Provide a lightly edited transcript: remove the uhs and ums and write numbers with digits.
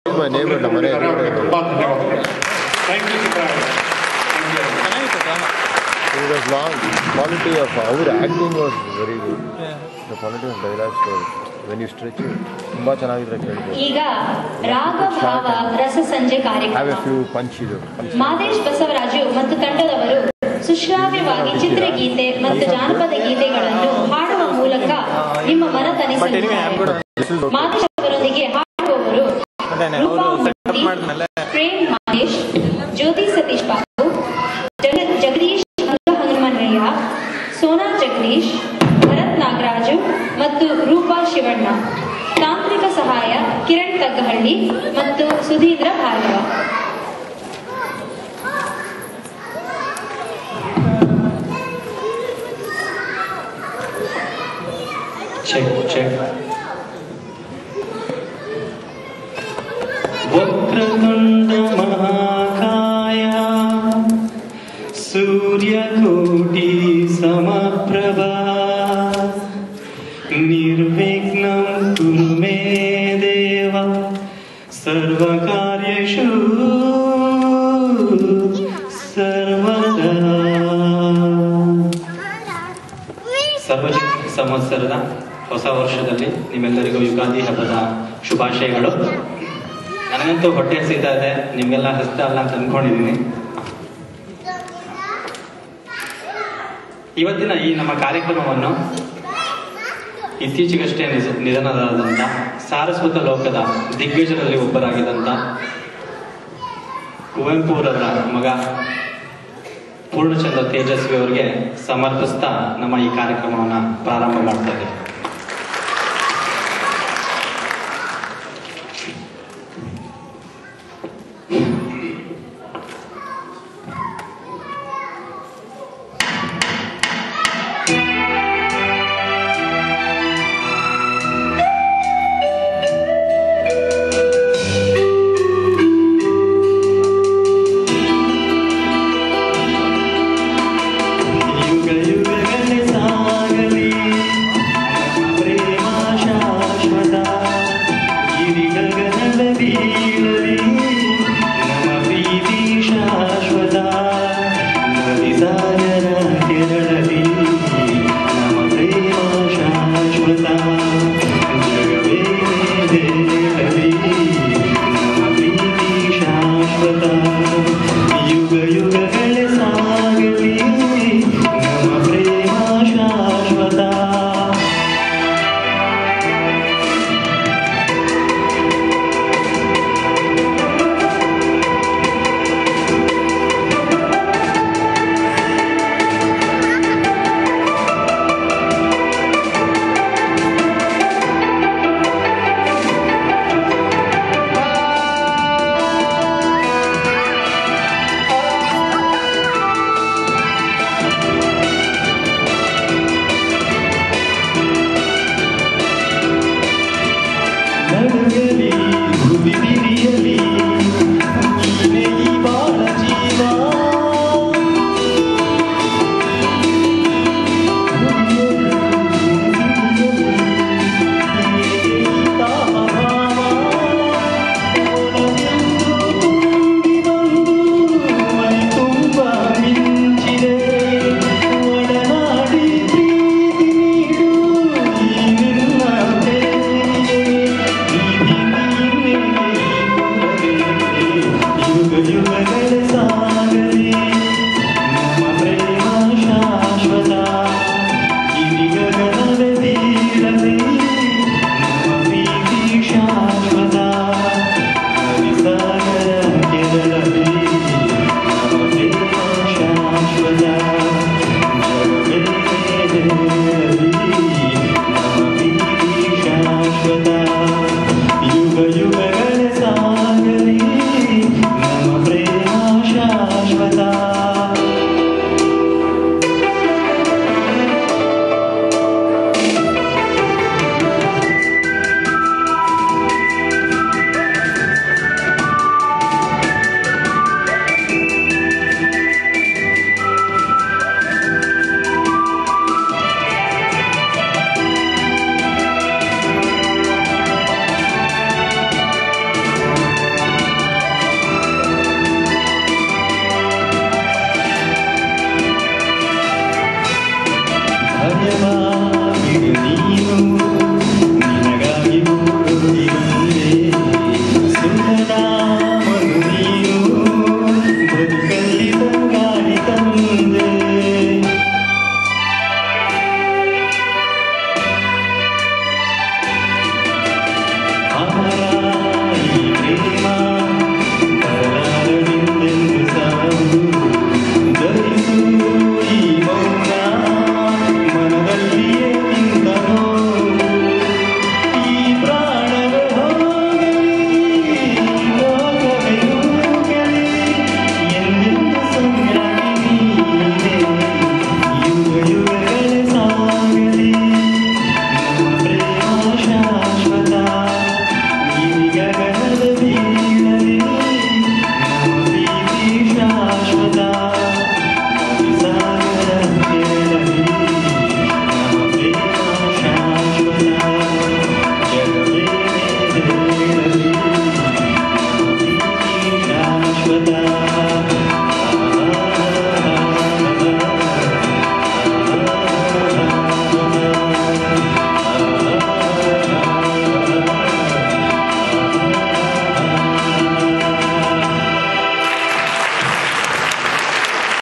My neighbor, ನಮ್ಮ ಮನೆ ತುಂಬಾ ಧನ್ಯವಾದಗಳು. Thank you Siddaramaiah. It was long. Quality of our acting was very good. The quality of dialogues was when you stretch it, ತುಂಬಾ ಚೆನ್ನಾಗಿದ್ರೆ ಕೇಳಬಹುದು. ಈಗ ರಾಗ ಭಾವ ರಸ ಸಂಜೆ ಕಾರ್ಯಕ್ರಮ. Have a few punch ಇದು. ಮಾದೇಶ್ ಬಸವರಾಜು ಮತ್ತು ತಂಡದವರು ಸುಶ್ರಾವ್ಯವಾಗಿ ಚಿತ್ರಗೀತೆ ಮತ್ತು ಜಾನಪದ ಗೀತೆಗಳನ್ನು ಹಾಡುವ ಮೂಲಕ ನಿಮ್ಮ ಮನತನಿಸಲಿದ್ದಾರೆ. ಮಾದೇಶ್ ಅವರೊಂದಿಗೆ ಹಾಡುವವರು ಪ್ರೇಮ್ ಮಾದೇಶ್, ಜ್ಯೋತಿ ಸತೀಶ್ ಬಾಬು, ಜಗದೀಶ್ ಹನುಮನಯ್ಯ, ಸೋನಾ ಜಗದೀಶ್, ಭರತ್ ನಾಗರಾಜು ಮತ್ತು ರೂಪಾ ಶಿವಣ್ಣ. ತಾಂತ್ರಿಕ ಸಹಾಯ ಕಿರಣ್ ತಗ್ಗಹಳ್ಳಿ ಮತ್ತು ಸುಧೀಂದ್ರ ಭಾರ್ಗವ. ವಕ್ರತುಂಡ ಮಹಾಕಾಯ ಸೂರ್ಯಕೋಟಿ ಸಮಪ್ರಭಾ ನಿರ್ವಿಘ್ನಂ ಕುರು ಮೇ ದೇವ ಸರ್ವಕಾರ್ಯೇಷು ಸರ್ವದಾ. ಸಾರ್ವಜನಿಕ ಸಂವತ್ಸರದ ಹೊಸ ವರ್ಷದಲ್ಲಿ ನಿಮ್ಮೆಲ್ಲರಿಗೂ ಯುಗಾದಿ ಹಬ್ಬದ ಶುಭಾಶಯಗಳು. ನನಗಂತೂ ಹೊಟ್ಟೆ ಹಸಿತಾ ಇದೆ, ನಿಮ್ಗೆಲ್ಲ ಹಸ್ತ ಅಲ್ಲ ಅಂತ ಅನ್ಕೊಂಡಿದ್ದೀನಿ. ಇವತ್ತಿನ ಈ ನಮ್ಮ ಕಾರ್ಯಕ್ರಮವನ್ನು ಇತ್ತೀಚೆಗಷ್ಟೇ ನಿಧನರಾದಂಥ ಸಾರಸ್ವತ ಲೋಕದ ದಿಗ್ಗಜರಲ್ಲಿ ಒಬ್ಬರಾಗಿದ್ದಂಥ ಕುವೆಂಪುರವರ ಮಗ ಪೂರ್ಣಚಂದ್ರ ತೇಜಸ್ವಿ ಅವರಿಗೆ ಸಮರ್ಪಿಸ್ತಾ ನಮ್ಮ ಈ ಕಾರ್ಯಕ್ರಮವನ್ನು ಪ್ರಾರಂಭ ಮಾಡ್ತಾ ಇದ್ದೀವಿ. ಶಾಶ್ವತ